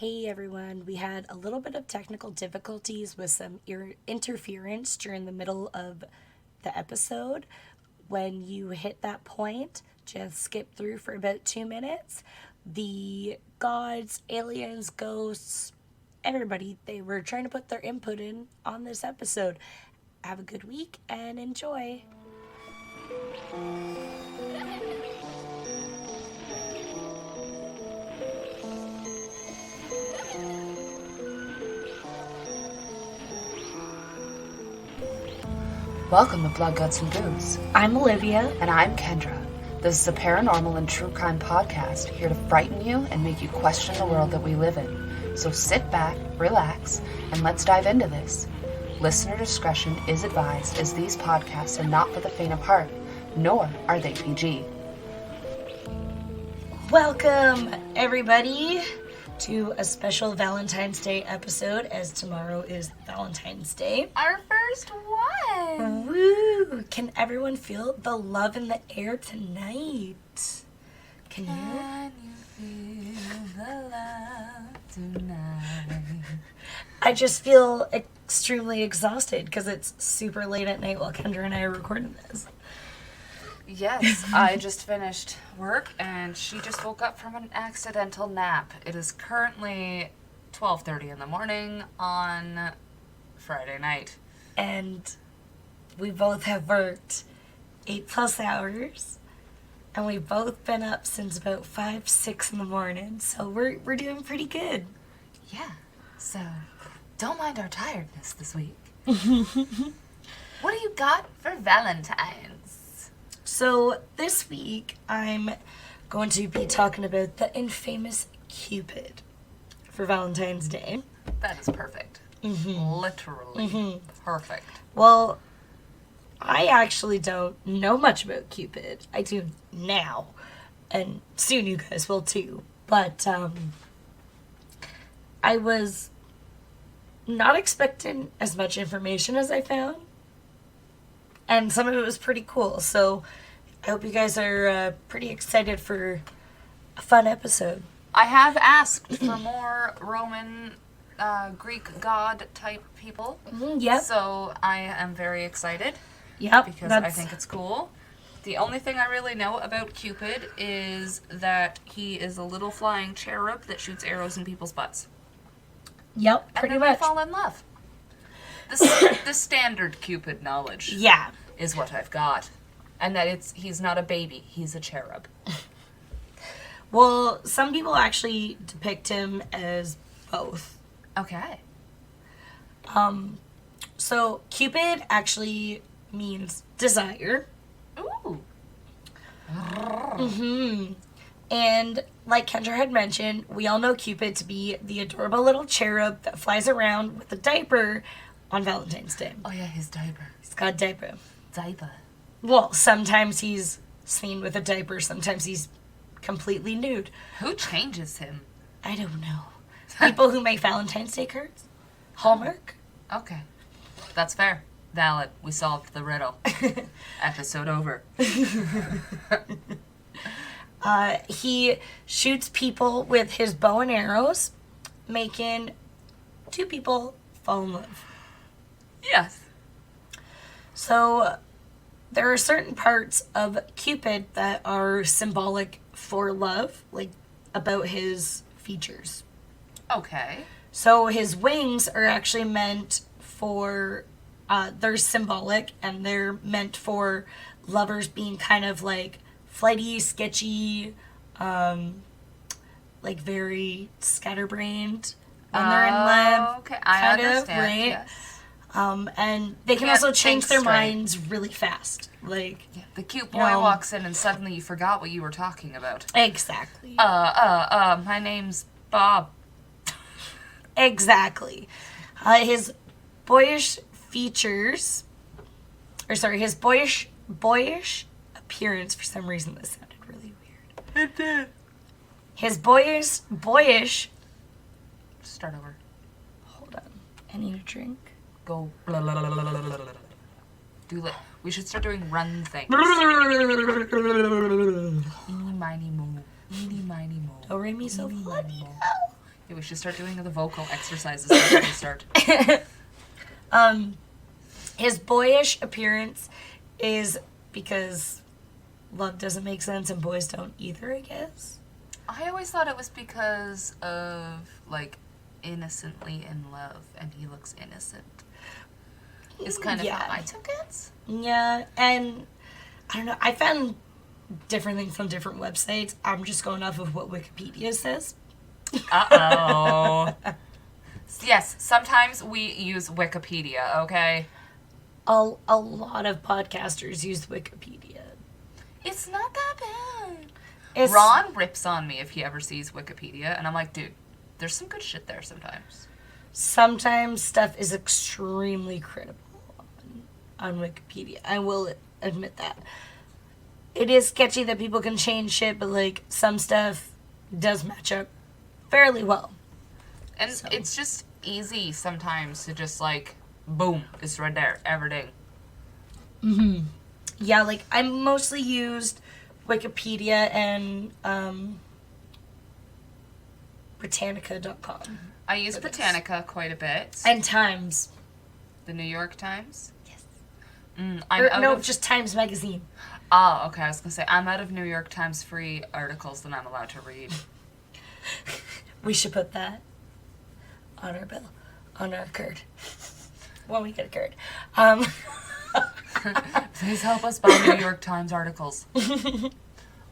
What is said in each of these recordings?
Hey everyone, we had a little bit of technical difficulties with some interference during the middle of the episode. When you hit that point, just skip through for about 2 minutes. The gods, aliens, ghosts, everybody, they were trying to put their input in on this episode. Have a good week and enjoy. Welcome to Blood, Guts, and Booze. I'm Olivia. And I'm Kendrah. This is a paranormal and true crime podcast here to frighten you and make you question the world that we live in. So sit back, relax, and let's dive into this. Listener discretion is advised, as these podcasts are not for the faint of heart, nor are they PG. Welcome, everybody, to a special Valentine's Day episode, as tomorrow is Valentine's Day. Our first one! Woo! Can everyone feel the love in the air tonight? Can you feel the love tonight? I just feel extremely exhausted because it's super late at night while Kendrah and I are recording this. Yes, I just finished work and she just woke up from an accidental nap. It is currently 12:30 in the morning on Friday night. And we both have worked 8+ hours. And we've both been up since about 5, 6 in the morning. So we're doing pretty good. Yeah, so don't mind our tiredness this week. What do you got for Valentine's? So this week, I'm going to be talking about the infamous Cupid for Valentine's Day. That is perfect. Literally perfect. Well, I actually don't know much about Cupid. I do now, and soon you guys will too. But I was not expecting as much information as I found. And some of it was pretty cool. So I hope you guys are pretty excited for a fun episode. I have asked for more Roman, Greek god type people. Yep. So I am very excited. Yep. Because I think it's cool. The only thing I really know about Cupid is that he is a little flying cherub that shoots arrows in people's butts. Yep, pretty and then much. They fall in love. The standard Cupid knowledge, Yeah, is what I've got, and that he's not a baby, he's a cherub. well, some people actually depict him as both. Okay. So Cupid actually means desire. Ooh. And like Kendrah had mentioned, we all know Cupid to be the adorable little cherub that flies around with a diaper on Valentine's Day. Oh yeah, his diaper. He's got a diaper. Diaper. Well, sometimes he's seen with a diaper, sometimes he's completely nude. Who changes him? I don't know. People who make Valentine's Day cards? Hallmark? Okay. That's fair. Valid. We solved the riddle. Episode over. He shoots people with his bow and arrows, making 2 people fall in love. Yes. So there are certain parts of Cupid that are symbolic for love, like about his features. Okay. So his wings are actually meant for, they're symbolic, and they're meant for lovers being kind of like flighty, sketchy, like very scatterbrained when they're in love. Okay, I understand. Right? Yes. And they can Can't also change think their straight. minds really fast. Like, Yeah, the cute boy walks in and suddenly you forgot what you were talking about. exactly. My name's Bob. Exactly. His boyish features, his boyish appearance, for some reason this sounded really weird. It did. His boyish, Start over. hold on, I need a drink. Go. We should start doing run things. Eeny, miny, mo. Eeny, miny, mo. Do re mi so Eeny, fa miny, mo. Yeah, we should start doing the vocal exercises before we start. His boyish appearance is because love doesn't make sense and boys don't either, I guess. I always thought it was because of, like, innocently in love, and he looks innocent. Is kind of how I took it. Yeah, and I don't know. I found different things on different websites. I'm just going off of what Wikipedia says. Uh-oh. Yes, sometimes we use Wikipedia, okay? A lot of podcasters use Wikipedia. It's not that bad. It's, Ron rips on me if he ever sees Wikipedia, and I'm like, dude, there's some good shit there sometimes. Sometimes stuff is extremely credible on Wikipedia. I will admit that. It is sketchy that people can change shit, but, like, some stuff does match up fairly well. And it's just easy sometimes to just, like, boom, it's right there, everything. Mm-hmm. Yeah, like, I mostly used Wikipedia and Britannica.com. I use Britannica quite a bit. And Times. The New York Times? Yes. Just Times Magazine. Oh, okay, I was going to say, I'm out of New York Times free articles that I'm allowed to read. We should put that on our bill, on our card. When we get a card. Please help us buy New York Times articles.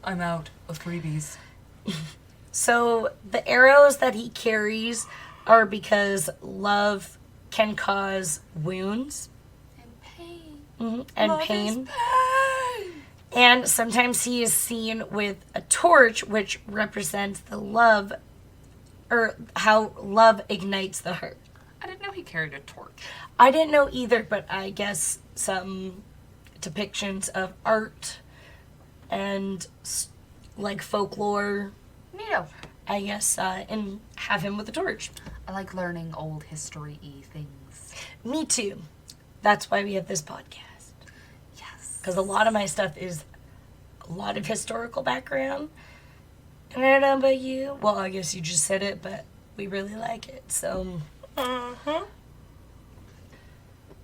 I'm out of freebies. So the arrows that he carries are because love can cause wounds. And pain. Mm-hmm. And love pain. Is pain. And sometimes he is seen with a torch, which represents the love, or how love ignites the heart. I didn't know he carried a torch. I didn't know either, but I guess some depictions of art and, like, folklore, Neato. I guess, and have him with a torch. I like learning old history-y things. Me too. That's why we have this podcast. Yes. Because a lot of my stuff is a lot of historical background. And I don't know about you. Well, I guess you just said it, but we really like it, so... Mm-hmm.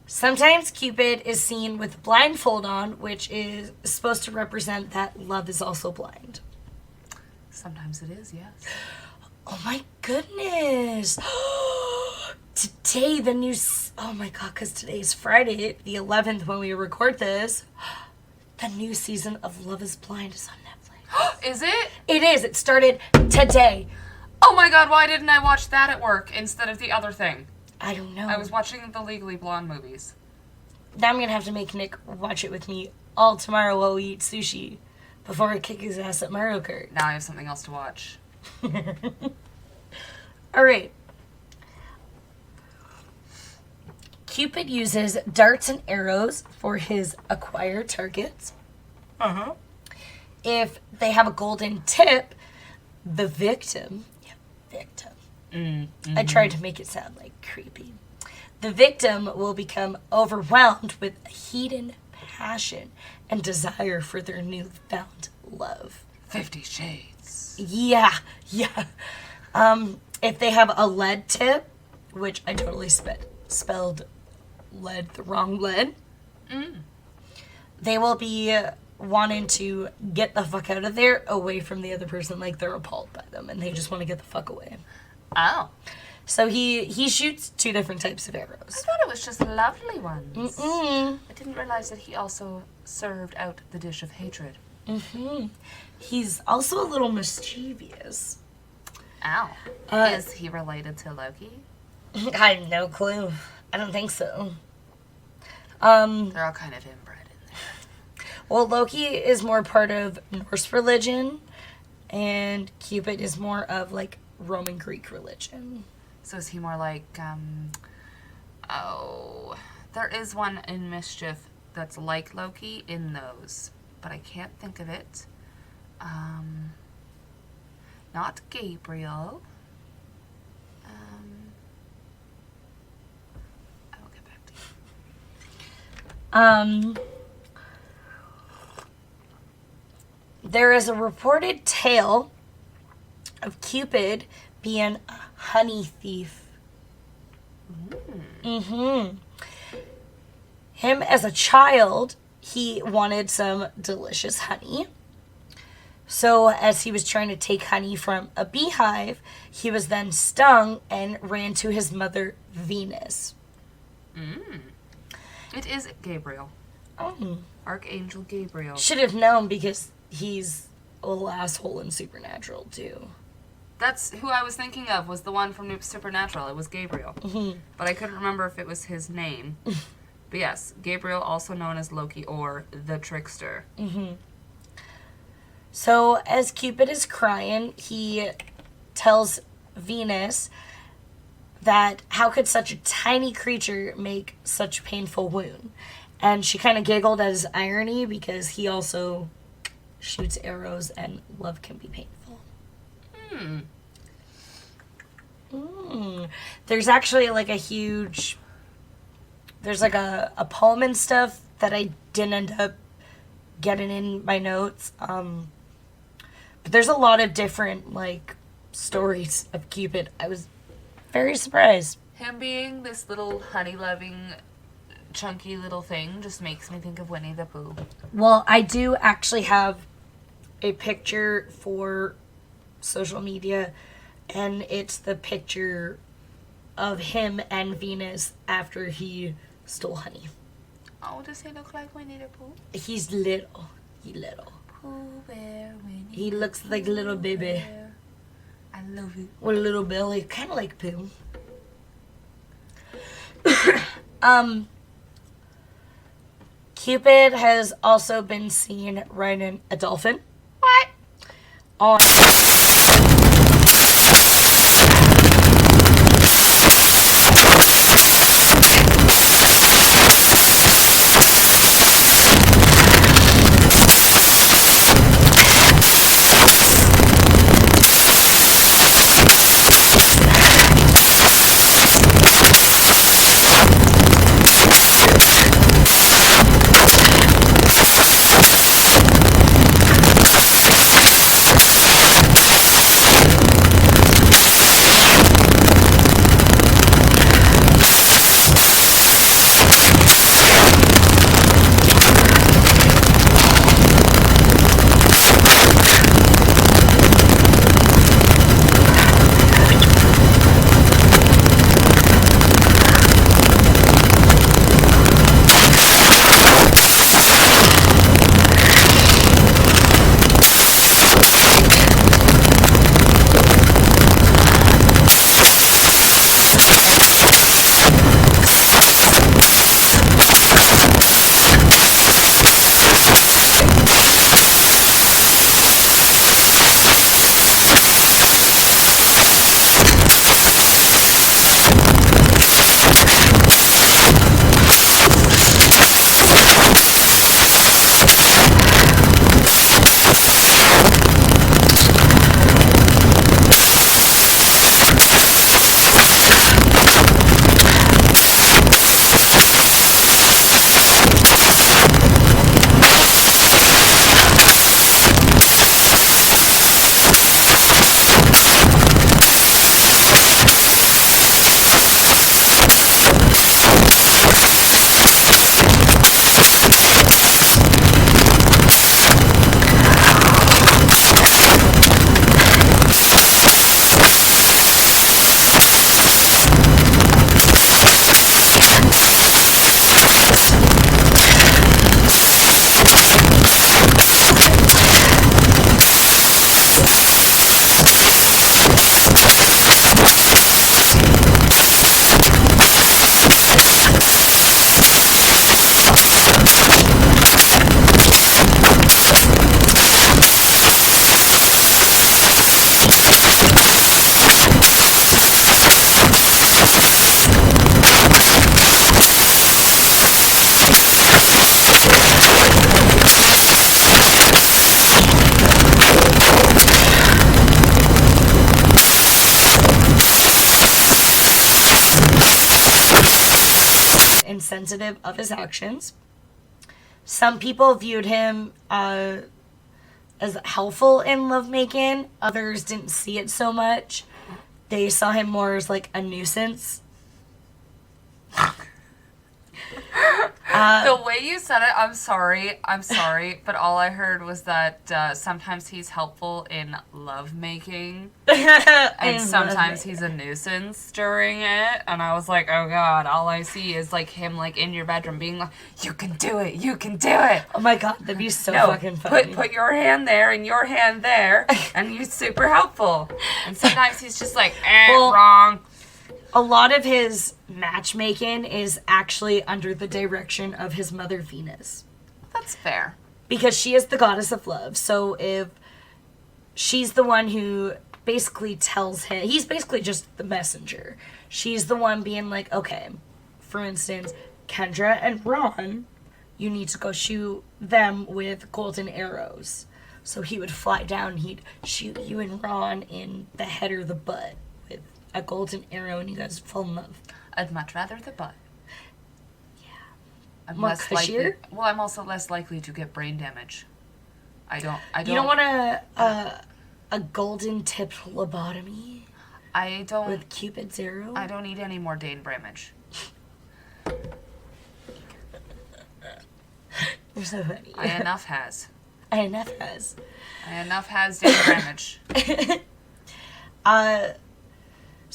Sometimes Cupid is seen with a blindfold on, which is supposed to represent that love is also blind. Sometimes it is, yes. Oh my goodness. Today, oh my god, because today's Friday, the 11th when we record this, the new season of Love is Blind is on Netflix. Is it? It is. It started today. Oh my god, why didn't I watch that at work instead of the other thing? I don't know. I was watching the Legally Blonde movies. Now I'm going to have to make Nick watch it with me all tomorrow while we eat sushi before I kick his ass at Mario Kart. Now I have something else to watch. All right. Cupid uses darts and arrows for his acquired targets. Uh-huh. If they have a golden tip, the victim... Mm-hmm. I tried to make it sound, like, creepy. The victim will become overwhelmed with a hidden passion and desire for their newfound love. 50 Shades. Yeah. If they have a lead tip, which I totally spelled lead the wrong lead, they will be wanting to get the fuck out of there, away from the other person, like they're appalled by them, and they just want to get the fuck away. Oh. So he shoots two different types of arrows. I thought it was just lovely ones. Mm-mm. I didn't realize that he also served out the dish of hatred. Mm-hmm. He's also a little mischievous. Ow. Is he related to Loki? I have no clue. I don't think so. They're all kind of inbred in there. Well, Loki is more part of Norse religion, and Cupid is more of, like, Roman Greek religion. So is he more like, there is one in Mischief that's like Loki in those, but I can't think of it. Not Gabriel. I will get back to you. There is a reported tale of Cupid being honey thief. Him as a child, he wanted some delicious honey. So as he was trying to take honey from a beehive, he was then stung and ran to his mother, Venus. It is Gabriel. Archangel Gabriel. Should have known because he's a little asshole in Supernatural too. That's who I was thinking of, was the one from Supernatural. It was Gabriel. But I couldn't remember if it was his name. But yes, Gabriel, also known as Loki or the Trickster. So as Cupid is crying, he tells Venus that how could such a tiny creature make such a painful wound? And she kind of giggled at his irony because he also shoots arrows and love can be painful. There's actually like a huge... There's like a poem and stuff that I didn't end up getting in my notes. But there's a lot of different like stories of Cupid. I was very surprised. Him being this little honey-loving, chunky little thing just makes me think of Winnie the Pooh. Well, I do actually have a picture for social media, and it's the picture of him and Venus after he stole honey. Oh, does he look like Winnie the Pooh? He's little. He little. Pooh Bear, Winnie He looks like little baby. Bear. I love it. With a little belly, kind of like Pooh. Cupid has also been seen riding a dolphin. What? On insensitive of his actions. Some people viewed him as helpful in lovemaking. Others didn't see it so much. they saw him more as, like, a nuisance. The way you said it, I'm sorry, but all I heard was that sometimes he's helpful in lovemaking, and sometimes he's a nuisance during it, and I was like, oh god, all I see is, like, him, like, in your bedroom being like, you can do it, you can do it. Oh my god, that'd be so fucking funny. Put your hand there and your hand there, and he's super helpful. And sometimes he's just like, wrong. A lot of his matchmaking is actually under the direction of his mother, Venus. That's fair. Because she is the goddess of love. So if she's the one who basically tells him, he's basically just the messenger. She's the one being like, okay, for instance, Kendrah and Ron, you need to go shoot them with golden arrows. So he would fly down, he'd shoot you and Ron in the head or the butt with a golden arrow, and you guys fall in love. I'd much rather the butt. Yeah. I'm More less likely. cushier? Well, I'm also less likely to get brain damage. I don't. You don't want a golden tipped lobotomy I don't. with Cupid's arrow? I don't need any more Dane Bramage. You're so funny. I enough has. I enough has. I enough has Dane Bramage.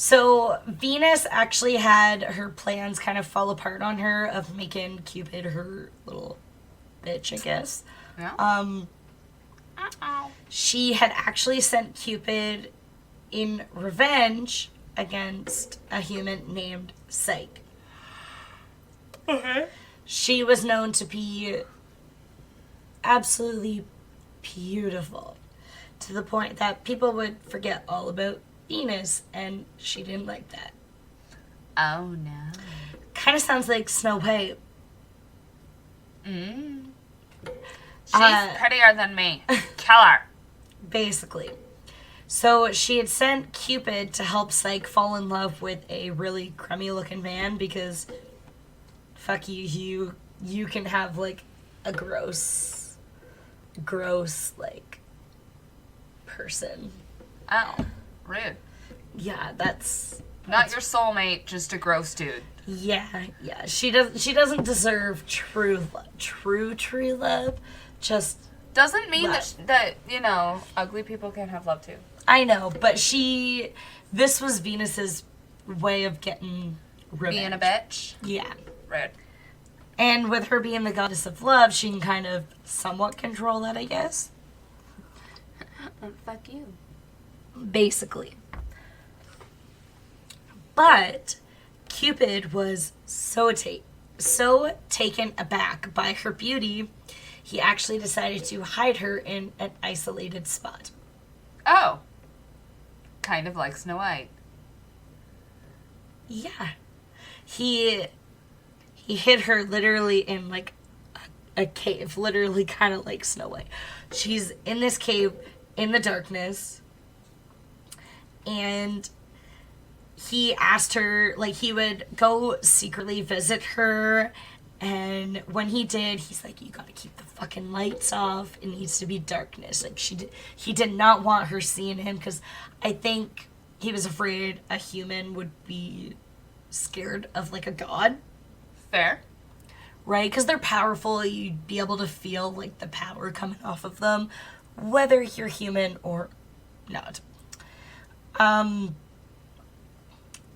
So Venus actually had her plans kind of fall apart on her of making Cupid her little bitch, I guess. Yeah. She had actually sent Cupid in revenge against a human named Psyche. Okay. She was known to be absolutely beautiful, to the point that people would forget all about Venus, and she didn't like that. Oh no. Kind of sounds like Snow White. She's prettier than me. Kill her. Basically. So she had sent Cupid to help Psyche fall in love with a really crummy looking man, because fuck you, you can have like a gross like person. Oh, rude. Yeah, that's Not your soulmate, just a gross dude. yeah. She doesn't deserve true love. Just Doesn't mean love. that you know, ugly people can have love too. I know, but this was Venus's way of getting revenge. Being a bitch. Yeah. Rude. And with her being the goddess of love, she can kind of somewhat control that, I guess. Fuck you. Basically. But Cupid was so taken aback by her beauty, he actually decided to hide her in an isolated spot. Oh. Kind of like Snow White. Yeah. He hid her literally in like a cave, literally kind of like Snow White. She's in this cave in the darkness, and he asked her, like, he would go secretly visit her, and when he did, he's like, you gotta keep the fucking lights off, it needs to be darkness. Like, he did not want her seeing him, because I think he was afraid a human would be scared of, like, a god. Fair. Right? Because they're powerful, you'd be able to feel, like, the power coming off of them, whether you're human or not.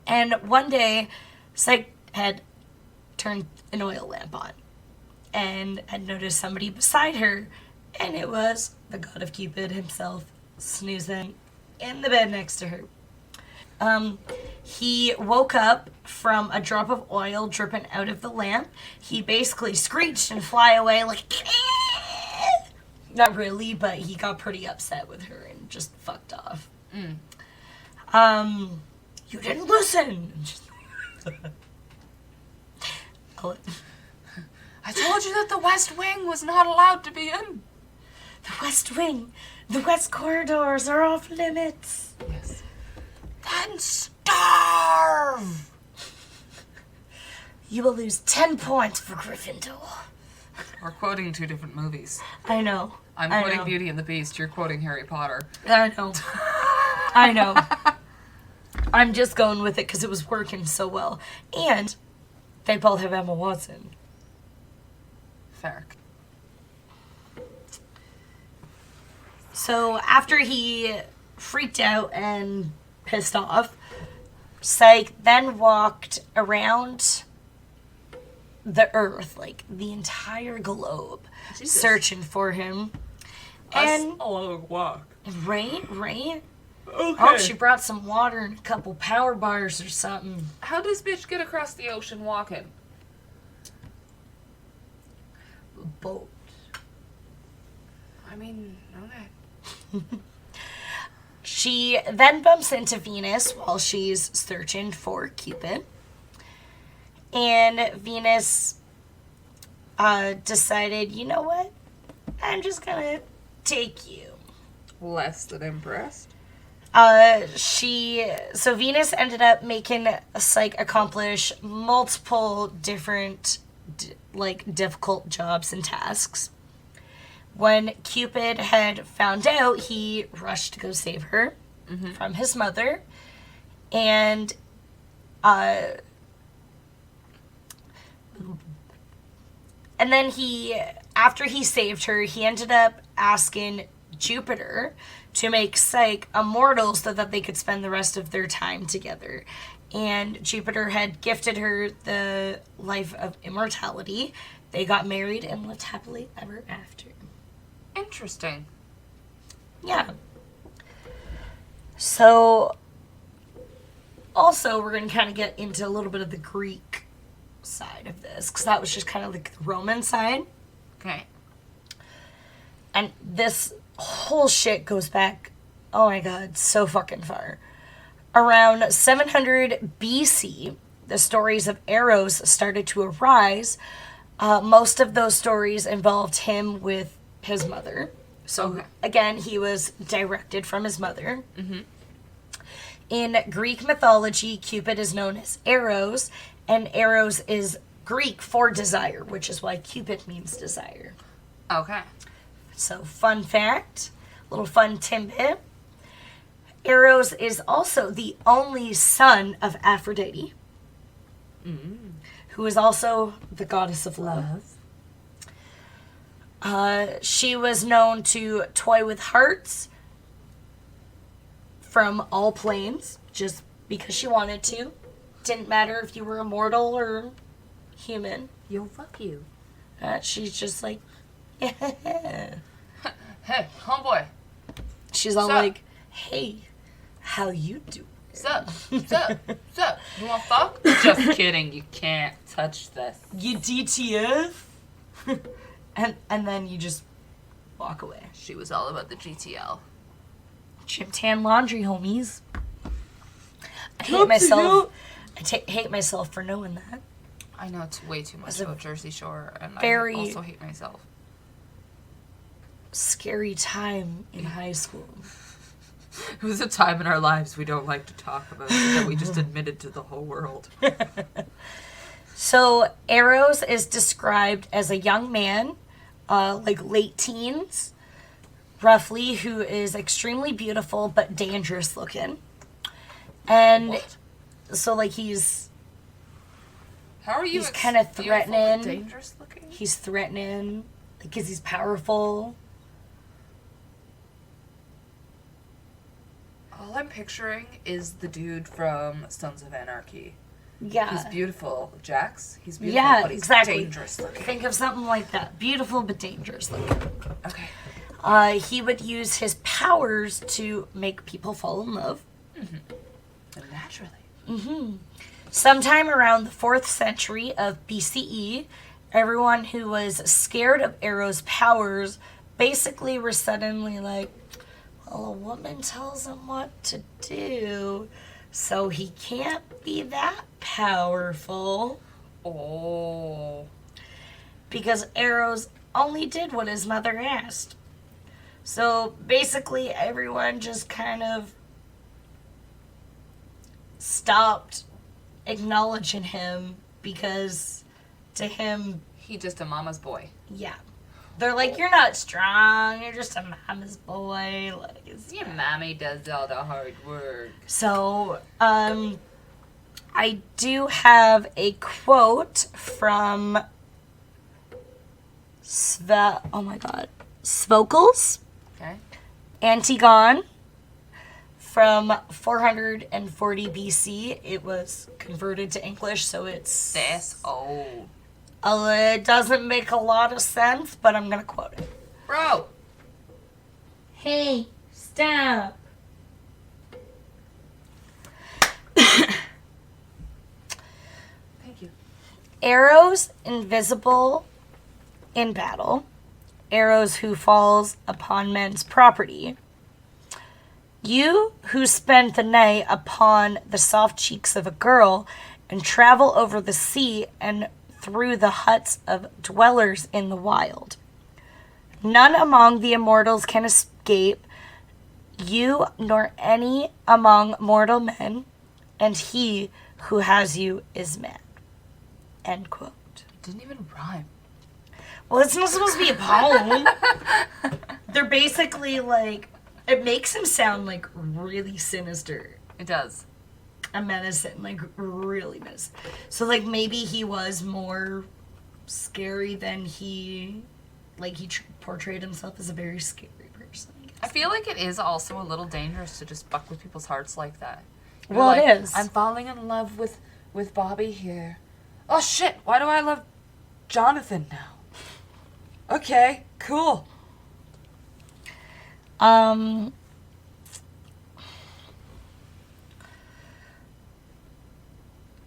And one day, Psyche had turned an oil lamp on and had noticed somebody beside her, and it was the god of Cupid himself, snoozing in the bed next to her. He woke up from a drop of oil dripping out of the lamp. He basically screeched and fly away like, not really, but he got pretty upset with her and just fucked off. You didn't listen. I told you that the West Wing was not allowed to be in. The West Wing, the West corridors are off limits. Yes. Then starve! You will lose 10 points for Gryffindor. We're quoting two different movies. I know. I'm quoting Beauty and the Beast, you're quoting Harry Potter. I know. I know. I'm just going with it because it was working so well. And they both have Emma Watson. Fair. So after he freaked out and pissed off, Psyche then walked around the earth, like the entire globe, Jesus. searching for him. That's And a long walk. right. Okay. Oh, she brought some water and a couple power bars or something. How does bitch get across the ocean walking? Boat. I mean, okay. She then bumps into Venus while she's searching for Cupid. And Venus decided, you know what? I'm just gonna take you. Less than impressed. So Venus ended up making Psyche accomplish multiple different, difficult jobs and tasks. When Cupid had found out, he rushed to go save her from his mother. And, then after he saved her, he ended up asking Jupiter to make Psyche immortal so that they could spend the rest of their time together. And Jupiter had gifted her the life of immortality. They got married and lived happily ever after. Interesting. Yeah. So, also, we're going to kind of get into a little bit of the Greek side of this, because that was just kind of like the Roman side. Okay. And this whole shit goes back, oh my god, so fucking far. Around 700 BC, the stories of Eros started to arise. Most of those stories involved him with his mother. So, again, he was directed from his mother. Mm-hmm. In Greek mythology, Cupid is known as Eros, and Eros is Greek for desire, which is why Cupid means desire. Okay. So, fun fact, little fun tidbit. Eros is also the only son of Aphrodite, who is also the goddess of love. She was known to toy with hearts from all planes, just because she wanted to. Didn't matter if you were immortal or human. Yo, fuck you. She's just like, yeah. Hey, homeboy. She's all Sup? like, hey, how you doing? Sup? Sup? Sup? You want fuck? Just kidding. You can't touch this. You DTF? and then you just walk away. She was all about the GTL. Chip tan laundry, homies. I hate myself. Hate myself for knowing that. I know it's way too much about Jersey Shore, and very I also hate myself. Scary time in high school. It was a time in our lives we don't like to talk about, that we just admitted to the whole world. So, Eros is described as a young man, late teens, roughly, who is extremely beautiful but dangerous looking. And so, he's How are you? He's kind of threatening. Dangerous looking. He's threatening because he's powerful. All I'm picturing is the dude from Sons of Anarchy. Yeah. He's beautiful, Jax. He's beautiful, Yeah, but he's exactly. dangerous looking. Think of something like that. Beautiful but dangerous looking. Okay. He would use his powers to make people fall in love. And naturally. Mm-hmm. Sometime around the 4th century of BCE, everyone who was scared of Eros' powers basically were suddenly like, well, a woman tells him what to do, so he can't be that powerful. Oh. Because Eros only did what his mother asked. So basically everyone just kind of stopped acknowledging him because to him, He just a mama's boy. yeah. They're like, you're not strong. You're just a mama's boy. Like, it's Your mommy does all the hard work. So, I do have a quote from Svokals, Okay. Antigone, from 440 BC. It was converted to English, so it's... That's old. It doesn't make a lot of sense, but I'm gonna quote it. Bro! Hey, stop. Thank you. Arrows invisible in battle. Arrows who falls upon men's property. You who spend the night upon the soft cheeks of a girl and travel over the sea and through the huts of dwellers in the wild. None among the immortals can escape you nor any among mortal men, and he who has you is mad. End quote. It didn't even rhyme. Well, it's not supposed to be a poem. They're basically like, it makes him sound like really sinister. It does. A menacing, like really menacing. So like maybe he was more scary than he portrayed himself as a very scary person. I feel like it is also a little dangerous to just fuck with people's hearts like that. You're Well, like, it is. I'm falling in love with Bobby here. Oh shit, why do I love Jonathan now? Okay, cool.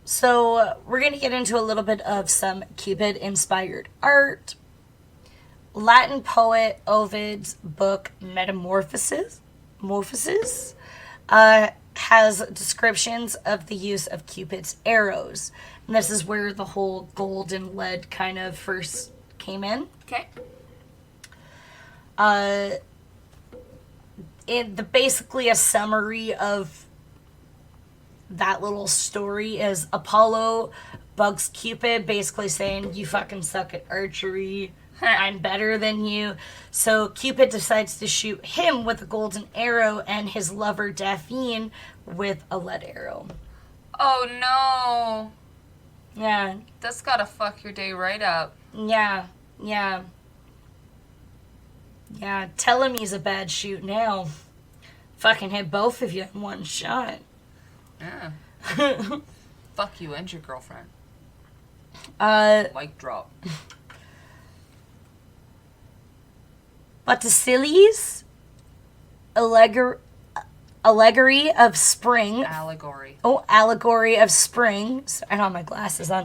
So we're going to get into a little bit of some Cupid-inspired art. Latin poet Ovid's book Metamorphoses has descriptions of the use of Cupid's arrows. And this is where the whole gold and lead kind of first came in. Okay. Basically a summary of that little story is Apollo bugs Cupid, basically saying, you fucking suck at archery. I'm better than you. So Cupid decides to shoot him with a golden arrow and his lover Daphne with a lead arrow. Oh no. Yeah. That's gotta fuck your day right up. Yeah. Tell him he's a bad shoot now. Fucking hit both of you in one shot. Yeah. Fuck you and your girlfriend. Mic drop. Botticelli's allegory of spring. Allegory. Allegory of spring. I don't have my glasses on.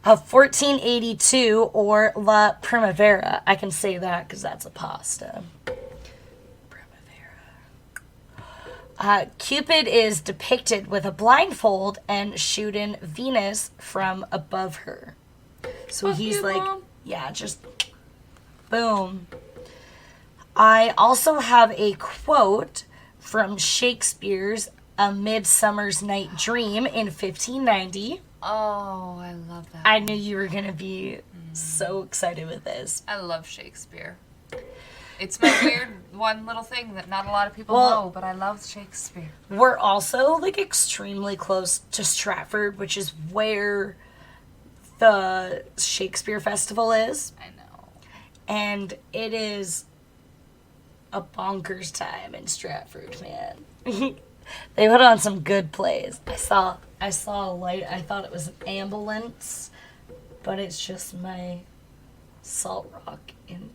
Of 1482, or La Primavera. I can say that because that's a pasta. Primavera. Cupid is depicted with a blindfold and shooting Venus from above her. So Fuck he's you, like, Mom. yeah, just boom. I also have a quote from Shakespeare's A Midsummer's Night Dream in 1590. Oh, I love that. I knew you were going to be so excited with this. I love Shakespeare. It's my weird one little thing that not a lot of people Well- know, but I love Shakespeare. We're also like extremely close to Stratford, which is where the Shakespeare Festival is. I know. And it is a bonkers time in Stratford, man. They put on some good plays. I saw a light. I thought it was an ambulance, but it's just my salt rock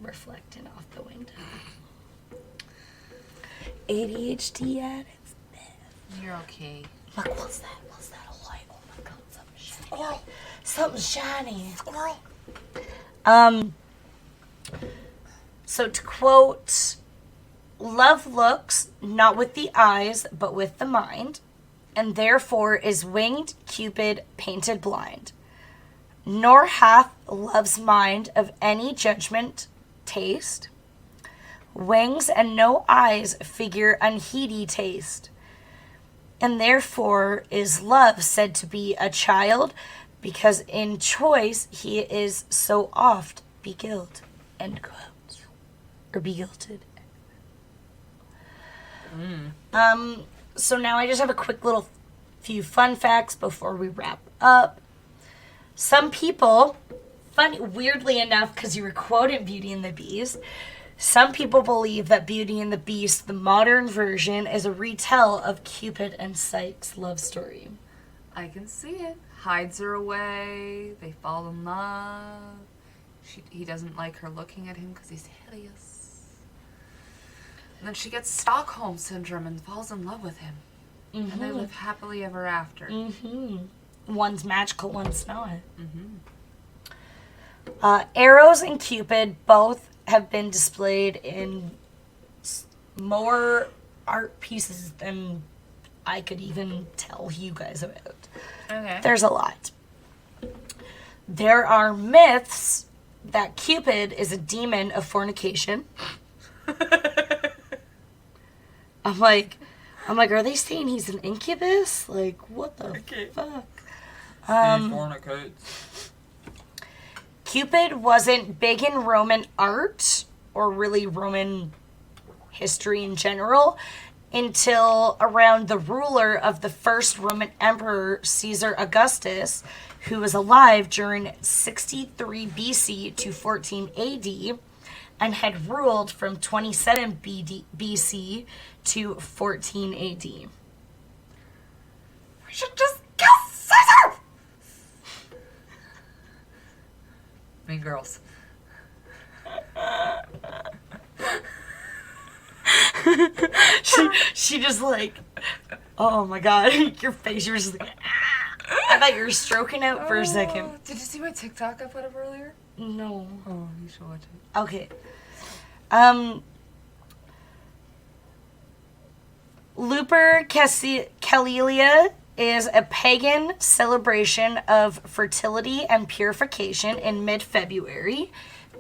reflecting off the window. ADHD at its best. You're okay. Look, what's that? What's that? A light? Oh my god, something shiny. Squirrel. Something shiny. Squirrel. So to quote, love looks not with the eyes, but with the mind, and therefore is winged Cupid painted blind. Nor hath love's mind of any judgment taste, wings and no eyes figure unheedy taste. And therefore is love said to be a child, because in choice he is so oft beguiled. End quote. Or be guilted. So now I just have a quick little few fun facts before we wrap up. Some people, weirdly enough, because you were quoting Beauty and the Beast, some people believe that Beauty and the Beast, the modern version, is a retell of Cupid and Psyche's love story. I can see it. Hides her away. They fall in love. He doesn't like her looking at him because he's hideous. And then she gets Stockholm Syndrome and falls in love with him. Mm-hmm. And they live happily ever after. Mm-hmm. One's magical, one's not. Mm-hmm. Eros and Cupid both have been displayed in more art pieces than I could even tell you guys about. Okay. There's a lot. There are myths that Cupid is a demon of fornication. I'm like, are they saying he's an incubus? Like, what the fuck? He fornicates. Cupid wasn't big in Roman art or really Roman history in general until around the ruler of the first Roman emperor, Caesar Augustus, who was alive during 63 BC to 14 AD and had ruled from 27 BC to 14 AD. We should just kill Caesar! Mean Girls. she just like, oh my god, your face, you were just like, ah. I thought you were stroking out for a second. Did you see my TikTok I put up earlier? No. Oh, you should watch it. Okay. Lupercalia is a pagan celebration of fertility and purification in mid-February.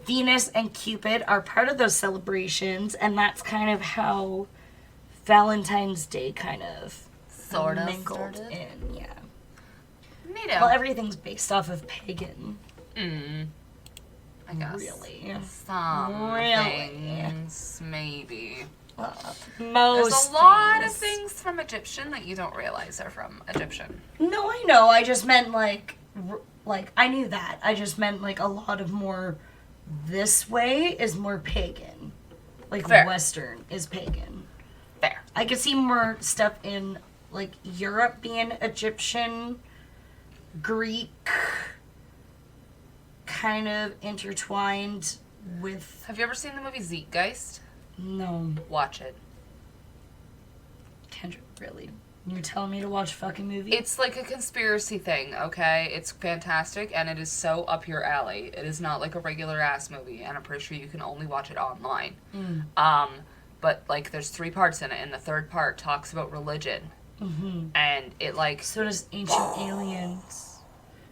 Venus and Cupid are part of those celebrations, and that's kind of how Valentine's Day kind of sort of mingled started in. Yeah. Neato. Well, everything's based off of pagan. I guess. Really? Some Really? things, maybe. Most There's a lot of things. things from Egyptian that you don't realize are from Egyptian. No, I know. I just meant like I knew that. I just meant like a lot of more. This way is more pagan. Like Fair. Western is pagan. Fair. I could see more stuff in like Europe being Egyptian, Greek, kind of intertwined with. Have you ever seen the movie Zeitgeist? No, Watch it. Kendra, really? You're telling me to watch a fucking movie? It's like a conspiracy thing, okay? It's fantastic, and it is so up your alley. It is not like a regular ass movie, and I'm pretty sure you can only watch it online. But like, there's 3 parts in it, and the 3rd part talks about religion, and it like. So does Ancient Aliens.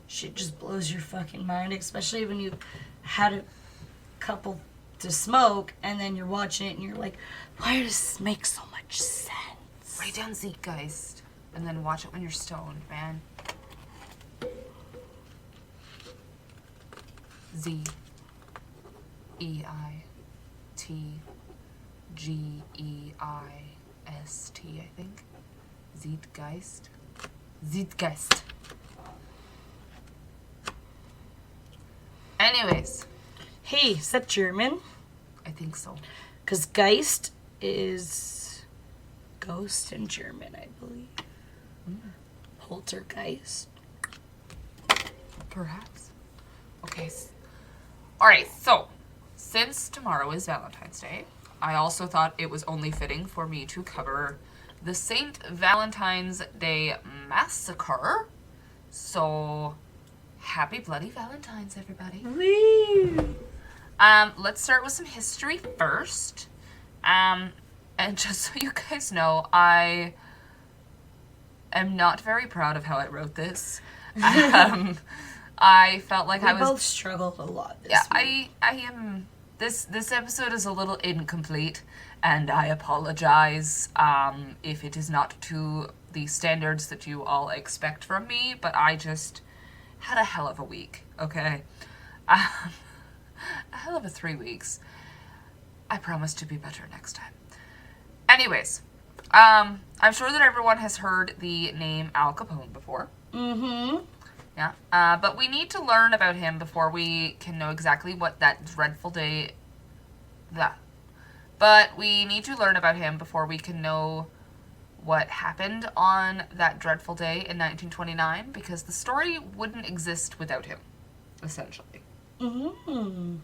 Shit just blows your fucking mind, especially when you've had a couple to smoke, and then you're watching it, and you're like, why does this make so much sense? Write down Zeitgeist, and then watch it when you're stoned, man. Z-E-I-T-G-E-I-S-T, I think. Zeitgeist. Zeitgeist. Anyways. Hey, is that German? I think so. Because Geist is ghost in German, I believe. Poltergeist. Perhaps. Okay. Alright, so, since tomorrow is Valentine's Day, I also thought it was only fitting for me to cover the St. Valentine's Day Massacre. So, happy bloody Valentine's, everybody. Woo! Let's start with some history first. And just so you guys know, I am not very proud of how I wrote this. I felt like We both struggled a lot this week. I am. This episode is a little incomplete, and I apologize if it is not to the standards that you all expect from me. But I just had a hell of a week. Okay, a hell of a 3 weeks. I promise to be better next time. Anyways, I'm sure that everyone has heard the name Al Capone before. Mm-hmm. Yeah. But we need to learn about him before we can know exactly what that dreadful day... But we need to learn about him before we can know what happened on that dreadful day in 1929, because the story wouldn't exist without him, essentially. Mm-hmm.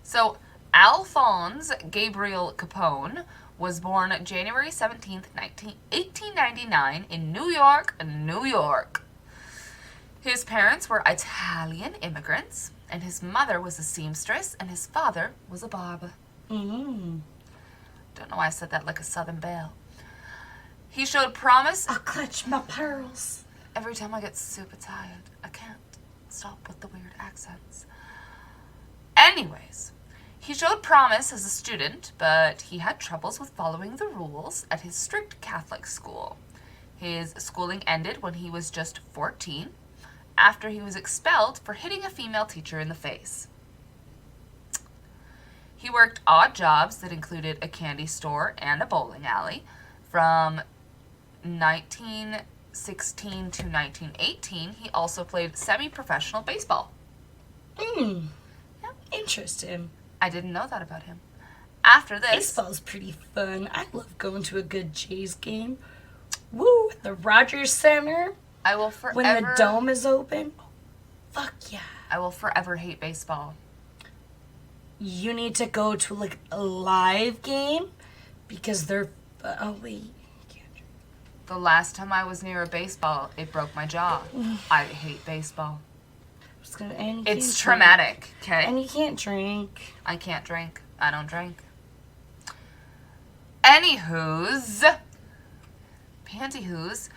So, Alphonse Gabriel Capone was born January 17th, 1899 in New York, New York. His parents were Italian immigrants, and his mother was a seamstress, and his father was a barber. Mm-hmm. Don't know why I said that like a Southern belle. He showed promise. I'll clutch my pearls. Every time I get super tired, I can't stop with the weird accents. Anyways, he showed promise as a student, but he had troubles with following the rules at his strict Catholic school. His schooling ended when he was just 14, after he was expelled for hitting a female teacher in the face. He worked odd jobs that included a candy store and a bowling alley. From 1916 to 1918, he also played semi-professional baseball. Yeah. Interesting. I didn't know that about him. After this... Baseball's pretty fun. I love going to a good Jays game. Woo! At the Rogers Center. I will forever... When the dome is open. Fuck yeah. I will forever hate baseball. You need to go to like a live game because they're... oh, wait. You can't drink. The last time I was near a baseball, it broke my jaw. I hate baseball. It's traumatic, okay? And you can't drink. I can't drink. I don't drink. Anywho's. Pantyhoo's.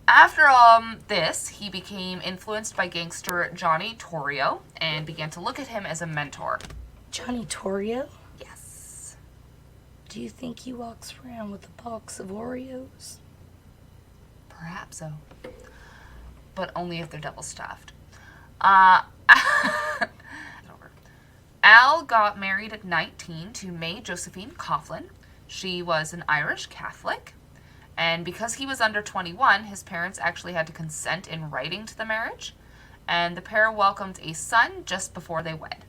After this, he became influenced by gangster Johnny Torrio and began to look at him as a mentor. Johnny Torrio? Yes. Do you think he walks around with a box of Oreos? Perhaps so. But only if they're double stuffed. Al got married at 19 to May Josephine Coughlin. She was an Irish Catholic. And because he was under 21, his parents actually had to consent in writing to the marriage. And the pair welcomed a son just before they wed.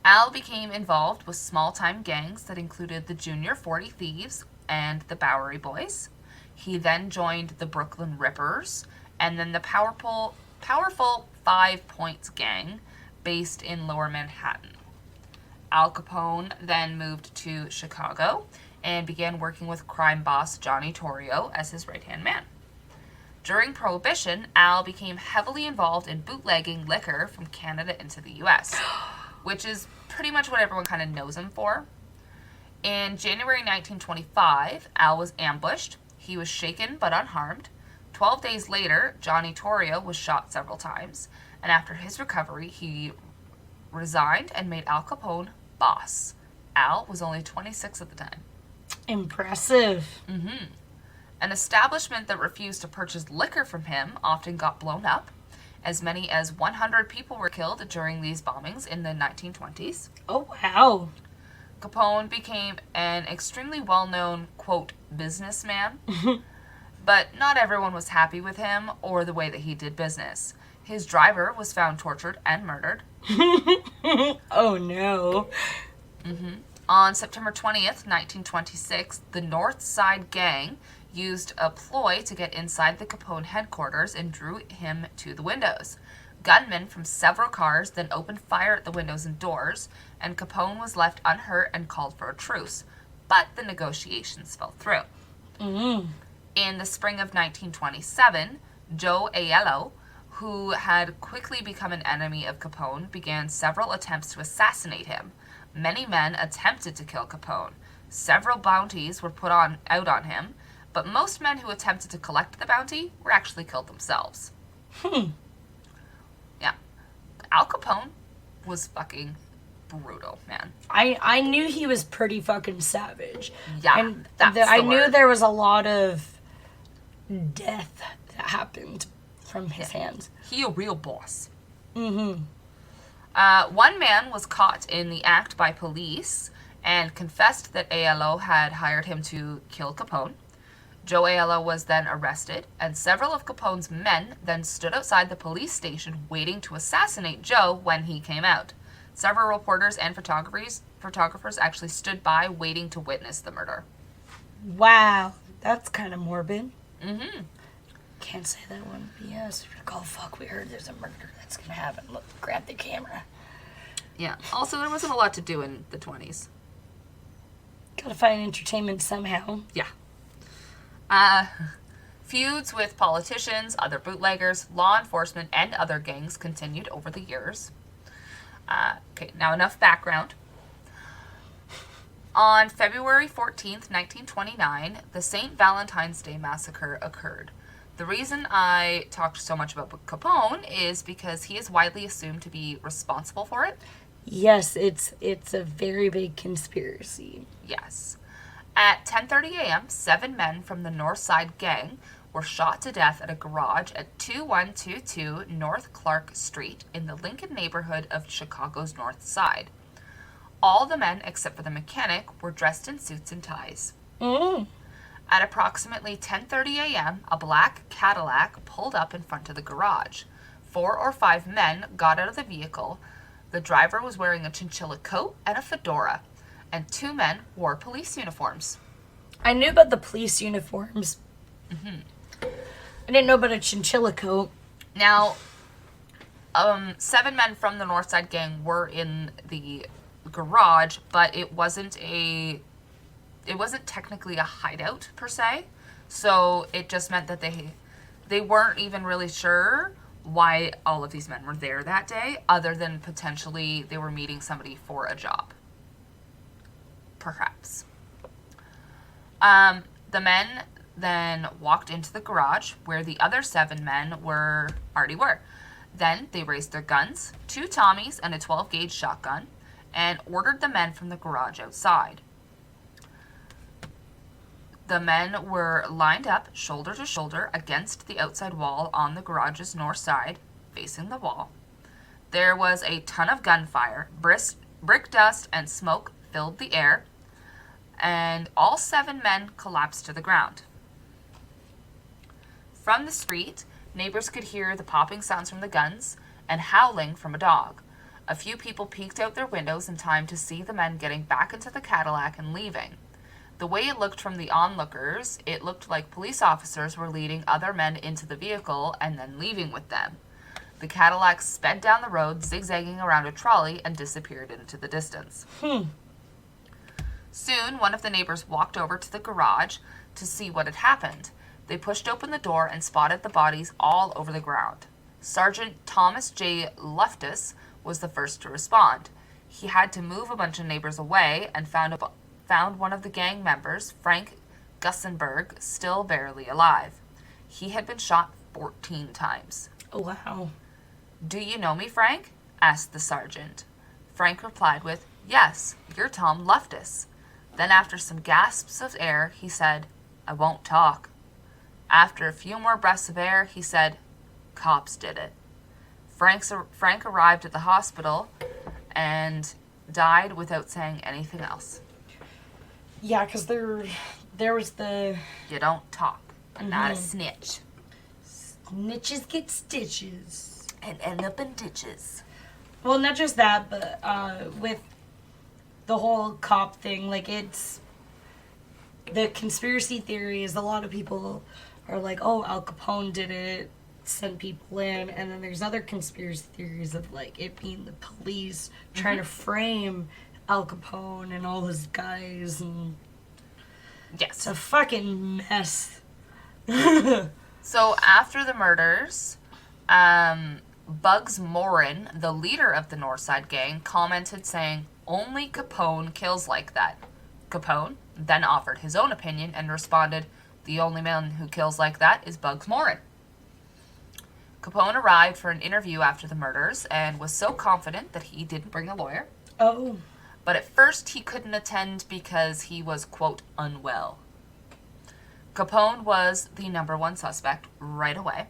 Al became involved with small-time gangs that included the Junior 40 Thieves and the Bowery Boys. He then joined the Brooklyn Rippers and then the powerful 5 Points gang based in Lower Manhattan. Al Capone then moved to Chicago and began working with crime boss Johnny Torrio as his right-hand man. During Prohibition, Al became heavily involved in bootlegging liquor from Canada into the U.S., which is pretty much what everyone kind of knows him for. In January 1925, Al was ambushed. He was shaken but unharmed. 12 days later, Johnny Torrio was shot several times, and after his recovery, he resigned and made Al Capone boss. Al was only 26 at the time. Impressive. Mm-hmm. An establishment that refused to purchase liquor from him often got blown up. As many as 100 people were killed during these bombings in the 1920s. Oh, wow. Capone became an extremely well-known, quote, businessman. But not everyone was happy with him or the way that he did business. His driver was found tortured and murdered. Oh, no. Mm-hmm. On September 20th, 1926, the North Side Gang used a ploy to get inside the Capone headquarters and drew him to the windows. Gunmen from several cars then opened fire at the windows and doors, and Capone was left unhurt and called for a truce. But the negotiations fell through. Mm-hmm. In the spring of 1927, Joe Aiello, who had quickly become an enemy of Capone, began several attempts to assassinate him. Many men attempted to kill Capone. Several bounties were put out on him, but most men who attempted to collect the bounty were actually killed themselves. Yeah. Al Capone was fucking brutal, man. I knew he was pretty fucking savage. Yeah, and that's I the knew word. there was a lot of death that happened from his hands. He a real boss. Mm-hmm. One man was caught in the act by police and confessed that Aiello had hired him to kill Capone. Joe Aiello was then arrested, and several of Capone's men then stood outside the police station waiting to assassinate Joe when he came out. Several reporters and photographers actually stood by waiting to witness the murder. Wow, that's kind of morbid. Mm-hmm. Can't say that one. But yes, oh fuck, we heard there's a murder that's gonna happen. Look, grab the camera. Yeah. Also, there wasn't a lot to do in the 20s. Gotta find entertainment somehow. Yeah. Feuds with politicians, other bootleggers, law enforcement, and other gangs continued over the years. Okay, now enough background. On February 14th, 1929, the St. Valentine's Day Massacre occurred. The reason I talked so much about Capone is because he is widely assumed to be responsible for it. Yes, it's a very big conspiracy. Yes. At 10:30 a.m., 7 men from the North Side Gang were shot to death at a garage at 2122 North Clark Street in the Lincoln neighborhood of Chicago's North Side. All the men, except for the mechanic, were dressed in suits and ties. At approximately 10:30 a.m., a black Cadillac pulled up in front of the garage. 4 or 5 men got out of the vehicle. The driver was wearing a chinchilla coat and a fedora, and 2 men wore police uniforms. I knew about the police uniforms. I didn't know about a chinchilla coat. Now, 7 men from the Northside Gang were in the garage, but it wasn't technically a hideout per se. So it just meant that they weren't even really sure why all of these men were there that day, other than potentially they were meeting somebody for a job. Perhaps. The men then walked into the garage where the other 7 men already were. Then they raised their guns, 2 Tommies and a 12-gauge shotgun, and ordered the men from the garage outside. The men were lined up shoulder to shoulder against the outside wall on the garage's north side, facing the wall. There was a ton of gunfire, brick dust and smoke filled the air, and all 7 men collapsed to the ground. From the street, neighbors could hear the popping sounds from the guns and howling from a dog. A few people peeked out their windows in time to see the men getting back into the Cadillac and leaving. The way it looked from the onlookers, it looked like police officers were leading other men into the vehicle and then leaving with them. The Cadillac sped down the road, zigzagging around a trolley, and disappeared into the distance. Soon, one of the neighbors walked over to the garage to see what had happened. They pushed open the door and spotted the bodies all over the ground. Sergeant Thomas J. Loftus was the first to respond. He had to move a bunch of neighbors away and found one of the gang members, Frank Gussenberg, still barely alive. He had been shot 14 times. Oh, wow. "Do you know me, Frank?" asked the sergeant. Frank replied with, "Yes, you're Tom Loftus." Then after some gasps of air, he said, "I won't talk." After a few more breaths of air, he said, "Cops did it." Frank arrived at the hospital and died without saying anything else. Yeah, because there was the... You don't talk. I'm not a snitch. Snitches get stitches. And end up in ditches. Well, not just that, but with the whole cop thing, like, it's... The conspiracy theory is a lot of people are like, oh, Al Capone did it, send people in, and then there's other conspiracy theories of, like, it being the police trying to frame Al Capone and all his guys, and Yes. it's a fucking mess. So after the murders, Bugs Morin, the leader of the Northside Gang, commented saying, "Only Capone kills like that." Capone then offered his own opinion and responded, "The only man who kills like that is Bugs Morin." Capone arrived for an interview after the murders and was so confident that he didn't bring a lawyer. Oh. But at first he couldn't attend because he was, quote, unwell. Capone was the number 1 suspect right away.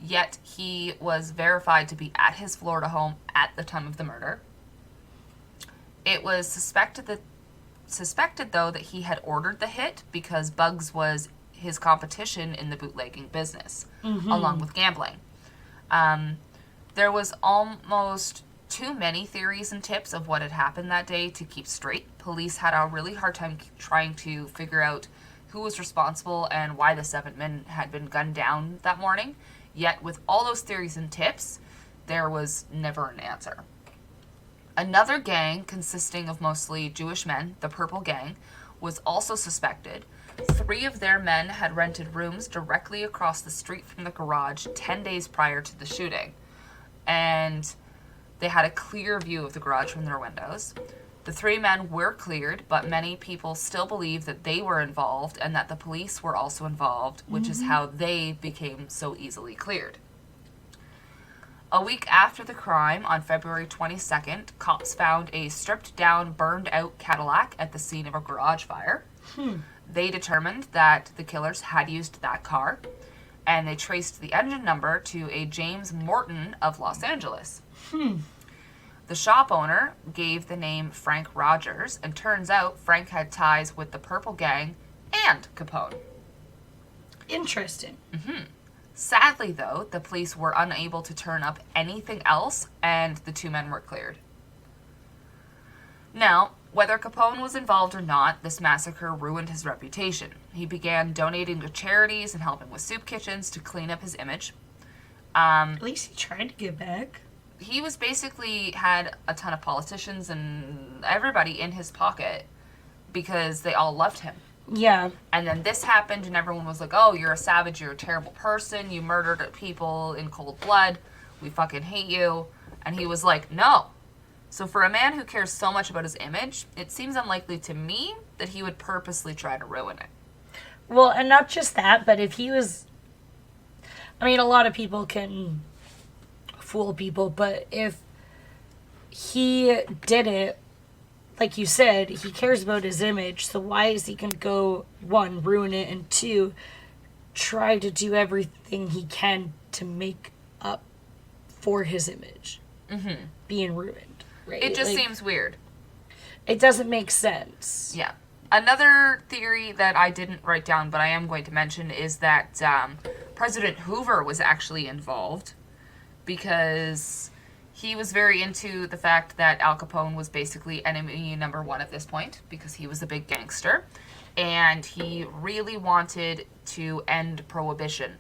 yet he was verified to be at his Florida home at the time of the murder. It was suspected though that he had ordered the hit because Bugs was his competition in the bootlegging business, along with gambling. There was almost too many theories and tips of what had happened that day to keep straight. Police had a really hard time trying to figure out who was responsible and why the 7 men had been gunned down that morning. Yet, with all those theories and tips, there was never an answer. Another gang, consisting of mostly Jewish men, the Purple Gang, was also suspected. 3 of their men had rented rooms directly across the street from the garage 10 days prior to the shooting. And they had a clear view of the garage from their windows. The 3 men were cleared, but many people still believe that they were involved and that the police were also involved, which is how they became so easily cleared. A week after the crime, on February 22nd, cops found a stripped-down, burned-out Cadillac at the scene of a garage fire. They determined that the killers had used that car, and they traced the engine number to a James Morton of Los Angeles. The shop owner gave the name Frank Rogers, and turns out Frank had ties with the Purple Gang and Capone. Interesting. Sadly, though, the police were unable to turn up anything else, and the 2 men were cleared. Now, whether Capone was involved or not, this massacre ruined his reputation. He began donating to charities and helping with soup kitchens to clean up his image. At least he tried to give back. He was basically had a ton of politicians and everybody in his pocket because they all loved him. Yeah. And then this happened and everyone was like, oh, you're a savage, you're a terrible person, you murdered people in cold blood, we fucking hate you. And he was like, no. So for a man who cares so much about his image, it seems unlikely to me that he would purposely try to ruin it. Well, and not just that, but if he was... I mean, a lot of people can fool people, but if he did it, like you said, he cares about his image, so why is he going to go, 1, ruin it, and 2, try to do everything he can to make up for his image being ruined, right? It just seems weird. It doesn't make sense. Yeah. Another theory that I didn't write down, but I am going to mention, is that President Hoover was actually involved because he was very into the fact that Al Capone was basically enemy number 1 at this point because he was a big gangster, and he really wanted to end Prohibition.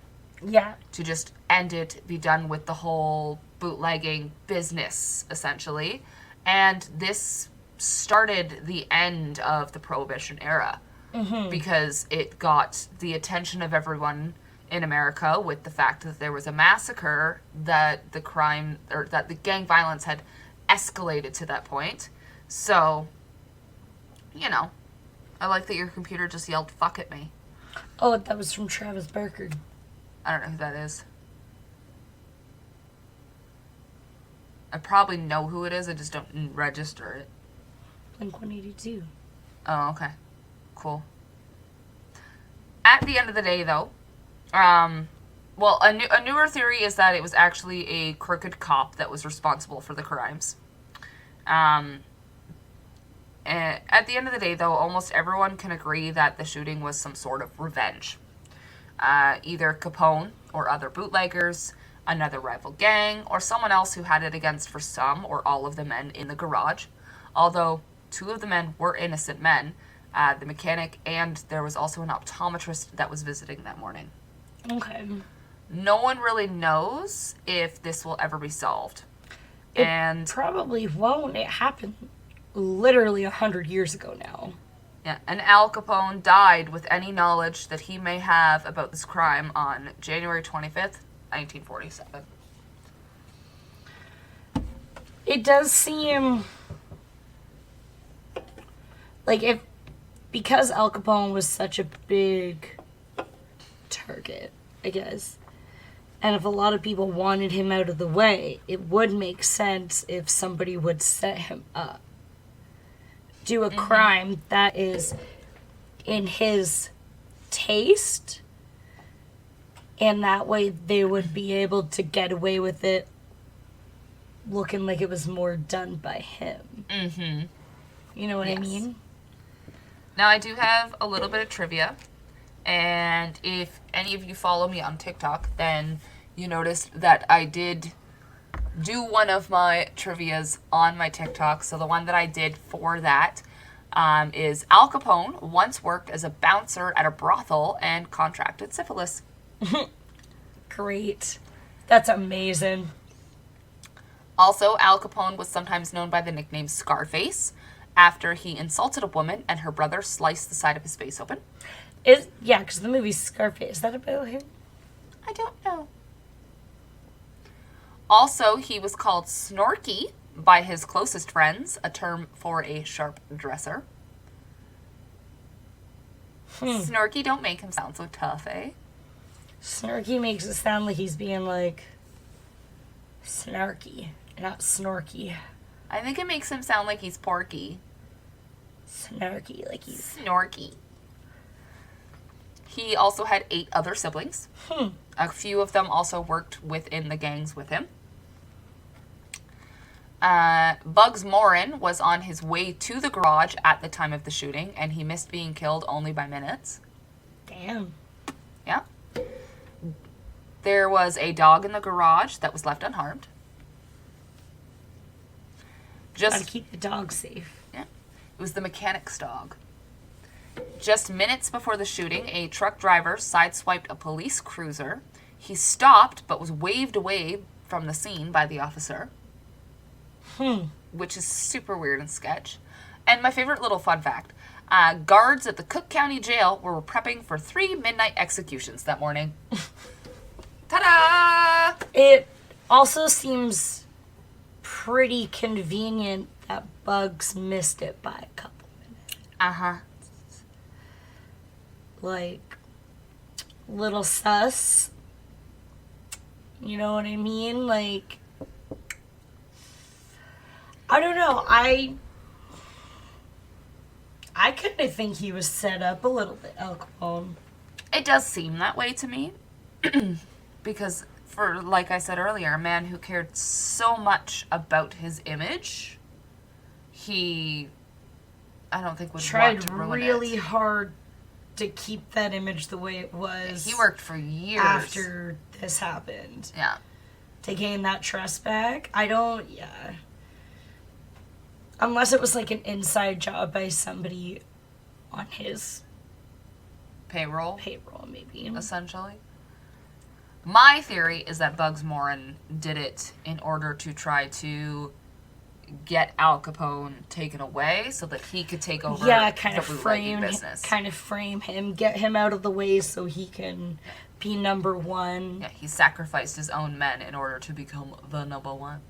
Yeah. To just end it, be done with the whole bootlegging business, essentially. And this started the end of the Prohibition era because it got the attention of everyone in America with the fact that there was a massacre, that the crime, or that the gang violence had escalated to that point. So, you know, I like that your computer just yelled fuck at me. Oh, that was from Travis Barker. I don't know who that is. I probably know who it is, I just don't register it. Blink-182. Oh, okay. Cool. At the end of the day, though, well, a newer theory is that it was actually a crooked cop that was responsible for the crimes. At the end of the day, though, almost everyone can agree that the shooting was some sort of revenge. Either Capone or other bootleggers, another rival gang, or someone else who had it against for some or all of the men in the garage. Although 2 of the men were innocent men, the mechanic, and there was also an optometrist that was visiting that morning. Okay. No one really knows if this will ever be solved. It probably won't. It happened literally 100 years ago now. Yeah, and Al Capone died with any knowledge that he may have about this crime on January 25th, 1947. It does seem like because Al Capone was such a big target, I guess, and if a lot of people wanted him out of the way, it would make sense if somebody would set him up. Do a crime that is in his taste And that way they would be able to get away with it looking like it was more done by him. Mm-hmm. You know what I mean? Now, I do have a little bit of trivia. And if any of you follow me on TikTok, then you noticed that I did do one of my trivias on my TikTok. So the one that I did for that is Al Capone once worked as a bouncer at a brothel and contracted syphilis. Great. That's amazing. Also, Al Capone was sometimes known by the nickname Scarface after he insulted a woman and her brother sliced the side of his face open. Yeah, because the movie's Scarface. Is that about him? I don't know. Also, he was called Snorky by his closest friends, a term for a sharp dresser. Snorky don't make him sound so tough, eh? Snarky makes it sound like he's being, like, snarky, not snorky. I think it makes him sound like he's porky. Snarky, like he's... Snorky. He also had 8 other siblings. A few of them also worked within the gangs with him. Bugs Moran was on his way to the garage at the time of the shooting, and he missed being killed only by minutes. Damn. Yeah. There was a dog in the garage that was left unharmed. Gotta keep the dog safe. Yeah. It was the mechanic's dog. Just minutes before the shooting, a truck driver sideswiped a police cruiser. He stopped, but was waved away from the scene by the officer. Which is super weird and sketch. And my favorite little fun fact, guards at the Cook County Jail were prepping for 3 midnight executions that morning. Ta-da! It also seems pretty convenient that Bugs missed it by a couple minutes. Uh-huh. Like, little sus. You know what I mean? Like, I don't know. I kind of think he was set up a little bit, Al Capone. It does seem that way to me. Because, for like I said earlier, a man who cared so much about his image, I don't think would want to tried ruin really it. hard to keep that image the way it was. He worked for years after this happened. Yeah. To gain that trust back. Unless it was like an inside job by somebody on his Payroll, maybe. essentially. My theory is that Bugs Moran did it in order to try to get Al Capone taken away so that he could take over kind the of bootlegging business. frame him, get him out of the way so he can be number one. Yeah, he sacrificed his own men in order to become the number one.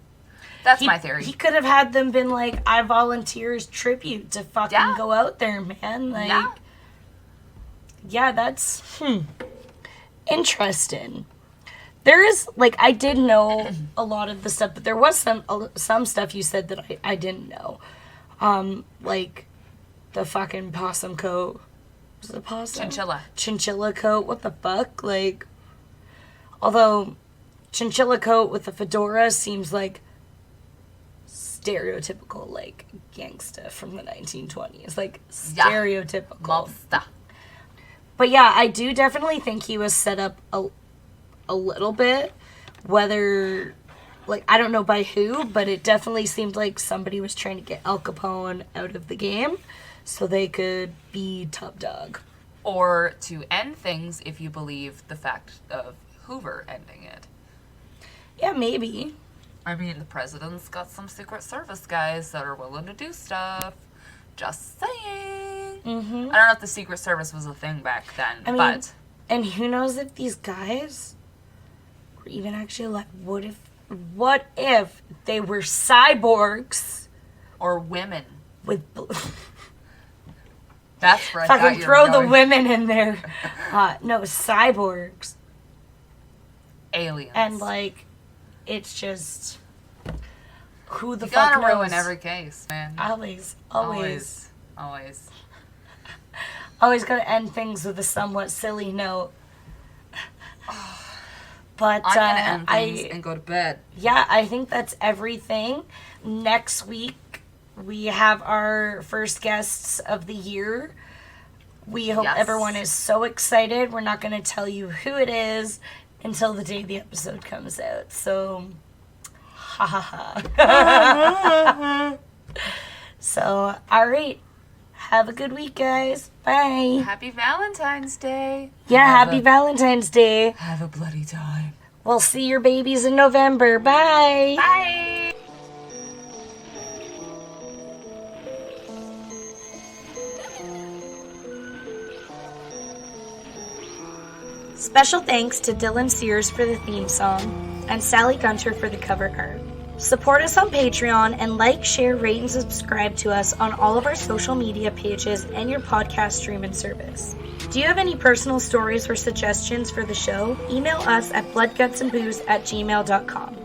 That's my theory. He could have had them been like, I volunteer as tribute to fucking go out there, man. Like, yeah, that's interesting. There is, like, I did know a lot of the stuff, but there was some stuff you said that I didn't know. Like, the fucking possum coat. Was it a possum? Chinchilla coat. What the fuck? Like, although chinchilla coat with a fedora seems like stereotypical, like, gangsta from the 1920s. Like, stereotypical. Mobster. But yeah, I do definitely think he was set up a little bit, whether, like, I don't know by who, but it definitely seemed like somebody was trying to get Al Capone out of the game so they could be top dog. Or to end things if you believe the fact of Hoover ending it. Yeah, maybe. I mean, the president's got some Secret Service guys that are willing to do stuff. Just saying. I don't know if the Secret Service was a thing back then, but... And who knows if these guys were even actually like, what if they were cyborgs? Or women. With... That's right. Fucking throw the women in there. No, cyborgs. Aliens. And, like, it's just... Who the you fuck knows? gotta ruin every case, man. Always. Always. Always gotta end things with a somewhat silly note. But I'm gonna end things and go to bed. Yeah, I think that's everything. Next week, we have our first guests of the year. We hope everyone is so excited. We're not going to tell you who it is until the day the episode comes out. So, ha ha ha. So, all right. Have a good week, guys. Bye. Happy Valentine's Day. Yeah, happy Valentine's Day. Have a bloody time. We'll see your babies in November. Bye. Bye. Special thanks to Dylan Sears for the theme song and Sally Gunter for the cover art. Support us on Patreon and like, share, rate, and subscribe to us on all of our social media pages and your podcast streaming service. Do you have any personal stories or suggestions for the show? Email us at bloodgutsandbooze@gmail.com.